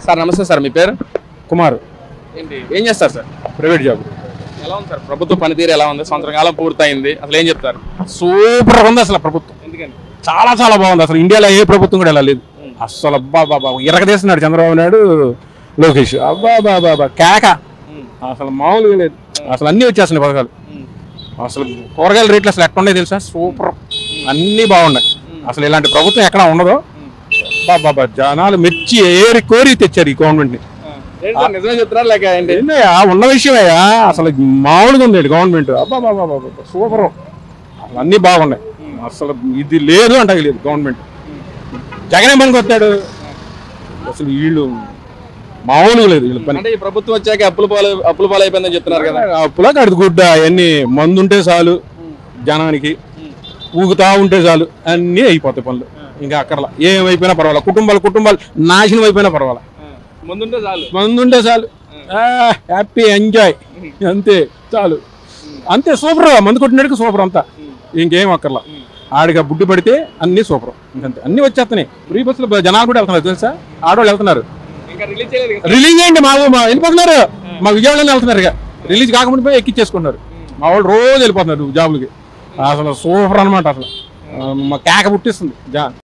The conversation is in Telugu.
సార్ నమస్తే సార్, మీ పేరు? కుమార్. ఏంటి ఏం చేస్తారు సార్? Private job. ఎలా ఉంది సార్ ప్రభుత్వ పనితీరు? ఎలా ఉంది? సంవత్సరం కాలం పూర్తయింది, అసలు ఏం చెప్తారు? సూపర్ ఉంది అసలు ప్రభుత్వం. ఎందుకని? చాలా చాలా బాగుంది. అసలు ఇండియాలో ఏ ప్రభుత్వం కూడా ఎలా లేదు అసలు. అబ్బా బాబా ఇరగదీస్తున్నాడు చంద్రబాబు నాయుడు, లోకేష్. అబ్బా బాబా కేక అసలు మామూలుగా లేదు. అసలు అన్నీ వచ్చేస్తున్నాయి పథకాలు. అసలు కూరగాయల రేట్లు అసలు ఎక్కడ ఉన్నాయి తెలుసా? సూపర్, అన్నీ బాగున్నాయి. అసలు ఇలాంటి ప్రభుత్వం ఎక్కడ ఉండదు. బాబా జనాలు మెచ్చి ఏరి కోరి తెచ్చారు ఈ గవర్నమెంట్ ని. నిజమే చెప్తారా లేక ఏంటి? ఉన్న విషయమయ్యా, అసలు మామూలుగా ఉంది గవర్నమెంట్. అబ్బా బాబా సూపర్, అన్నీ బాగున్నాయి. అసలు ఇది లేదు అంటే లేదు గవర్నమెంట్. జగనే పనికి వస్తాడు. అసలు వీళ్ళు మామూలుగా లేదు వీళ్ళు పని. అంటే ఈ ప్రభుత్వం వచ్చాక అప్పుల పాలు అయిపోయిందని చెప్తున్నారు కదా. అప్పులా కడుదు గుడ్డ అవన్నీ. మందు ఉంటే చాలు జనానికి, ఊగుతా ఉంటే చాలు అన్నీ అయిపోతాయి పనులు. ఇంకా అక్కర్లా ఏమైపోయినా పర్వాలేదు. కుటుంబాలు నాశనం అయిపోయినా పర్వాలేదు. మందుంటే చాలు హ్యాపీ ఎంజాయ్, అంతే చాలు. అంతే సూపర్. మందు కొట్టినడికి సూపర్ అంతా, ఇంకేం అక్కర్లా. ఆడిగా బుడ్డి పడితే అన్ని సూపర్. ఇంకంతే, అన్ని వచ్చేస్తున్నాయి. ఫ్రీ బస్సులో జనాలు కూడా వెళ్తున్నారు తెలుసా. ఆడవాళ్ళు వెళ్తున్నారు. రిలీజ్ అయ్యండి మా వెళ్ళిపోతున్నారు. మా విజయవాడలో వెళ్తున్నారు. ఇక రిలీజ్ కాకుండా పోయి ఎక్కిచ్చేసుకుంటున్నారు. మా వాళ్ళు రోజు వెళ్ళిపోతున్నారు జాబులకి. అసలు సూపర్ అనమాట. అసలు మా కేక పుట్టిస్తుంది